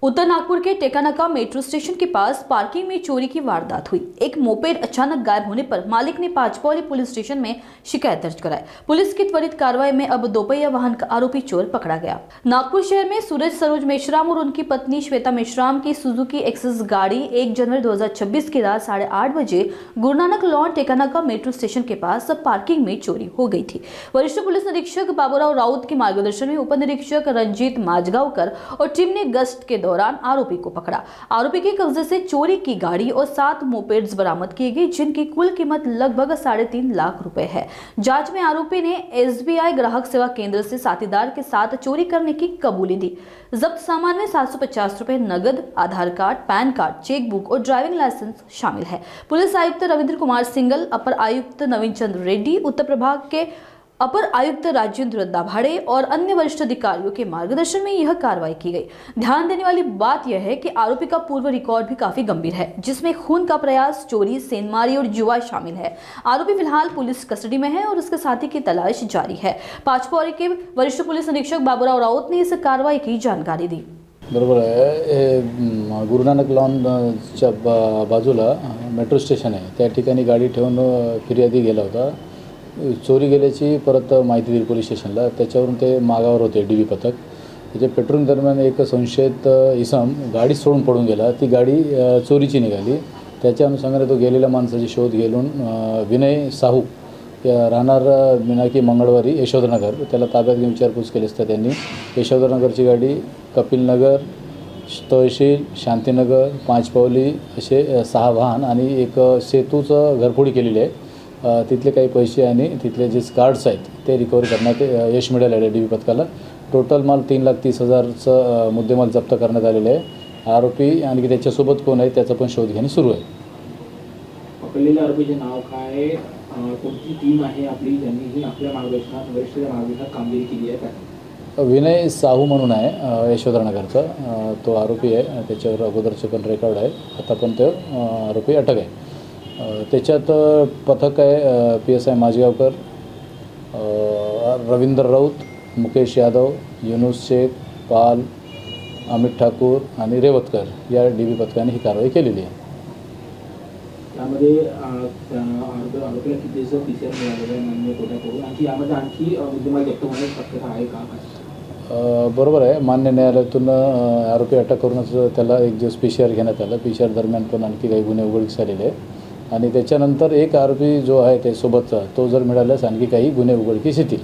उत्तर नागपुर के Tekanaka metro station के पास पार्किंग में चोरी की वारदात हुई। एक मोपेड अचानक गायब होने पर मालिक ने पांचपौली पुलिस स्टेशन में शिकायत दर्ज कराई। पुलिस की त्वरित कार्रवाई में अब दोपहिया वाहन का आरोपी चोर पकड़ा गया। नागपुर शहर में सूरज सरोज मेश्राम और उनकी पत्नी श्वेता मेश्राम की सुजुकी एक्सेस गाड़ी 1 जनवरी 2026 की रात 8:30 बजे Guru Nanak lawn Tekanaka metro station के पास पार्किंग में चोरी हो गई थी। वरिष्ठ पुलिस निरीक्षक बाबूराव राउत के मार्गदर्शन में उप निरीक्षक रंजीत माजगांवकर और टीम ने गश्त के दौरान आरोपी को पकड़ा। आरोपी के कब्जे से चोरी की गाड़ी और 7 मोपेड्स बरामद किए गए, जिनकी कुल कीमत लगभग 3.5 लाख रुपए है। जांच में आरोपी ने SBI ग्राहक सेवा केंद्र से साथीदार के साथ चोरी करने की कबूली दी। जब्त सामान में 750 रुपए नगद, आधार कार्ड, पैन कार्ड, चेकबुक और ड्राइविंग लाइसेंस शामिल है। पुलिस आयुक्त रविंद्र कुमार सिंगल, अपर आयुक्त नवीन चंद्र रेड्डी, उत्तर प्रभाग के अपर आयुक्त राजेंद्र दाभाड़े और अन्य वरिष्ठ अधिकारियों के मार्गदर्शन में यह कार्रवाई की गई। ध्यान देने वाली बात यह है कि आरोपी का पूर्व रिकॉर्ड भी काफी गंभीर है, जिसमें खून का प्रयास, चोरी, सेंधमारी और जुआ शामिल है। आरोपी फिलहाल पुलिस कस्टडी में है और उसके साथी की तलाश जारी है। पांचपौली के वरिष्ठ पुलिस अधीक्षक बाबूराव राउत ने इस कार्रवाई की जानकारी दी। बरोबर आहे। गुरु नानक लॉनच्या बाजूला मेट्रो स्टेशन आहे, त्या ठिकाणी गाडी ठेवून फिर्यादी गेला होता। चोरी गेल्याची परत माहिती दिली पोलीस स्टेशनला। त्याच्यावरून ते मागावर होते DB पथक। त्याच्या पेट्रोलिंग दरम्यान एक संशयित इसम गाडी सोडून पडून गेला। ती गाडी चोरीची निघाली। त्याच्या अनुषंगाने तो गेलेल्या माणसाची शोध घेऊन विनय साहू राहणार मिनाकी मंगळवारी यशोधरनगर त्याला ताब्यात घेऊन विचारपूस केली असता त्यांनी यशोधरनगरची गाडी कपिलनगर, तहसील, शांतीनगर, पांचपावली असे 6 वाहन आणि एक सेतूचं घरफोडी केलेली आहे। तिथले काही पैसे आणि तिथले जे कार्ड्स आहेत ते रिकवर करण्यात यश मिळाले आहे DB पथकाला। टोटल माल 3,30,000चं मुद्देमाल जप्त करण्यात आलेले आहे। आरोपी आणि त्याच्यासोबत कोण आहे त्याचा पण शोध घेणे सुरू आहे। पकडलेल्या आरोपीचे नाव काय, कोणती टीम आहे आपली, ज्यांनी ही आपल्या मार्गदर्शनात वरिष्ठ मार्गदर्शनात कामगिरी केली आहे काय? विनय साहू म्हणून आहे यशोधरनगरचा, तो आरोपी आहे। त्याच्यावर अगोदरचे पण रेकॉर्ड आहे। आता पण तो आरोपी अटक आहे। त्याच्यात पथक आहे PSI माजगावकर, रविंद्र राऊत, मुकेश यादव, युनुस शेख, पाल, अमित ठाकूर आणि रेवतकर या DB पथकाने ही कारवाई केलेली आहे। यामध्ये आरोपीला किती दिवस PCR मिळालेलं आहे मान्य कोर्टाकडून, आणि यामध्ये आणखी मुद्देमाल जप्त होण्याची शक्यता आहे का? बरोबर आहे। मान्य न्यायालयातून आरोपी अटक करूनच त्याला एक दिवस PCR घेण्यात आला। PCR दरम्यान पण आणखी काही गुन्हे उघडकीस आलेले आहे आणि त्याच्यानंतर एक आरोपी जो आहे ते सोबतचा तो जर मिळाल्यास आणखी काही गुन्हे उघडकीस येतील।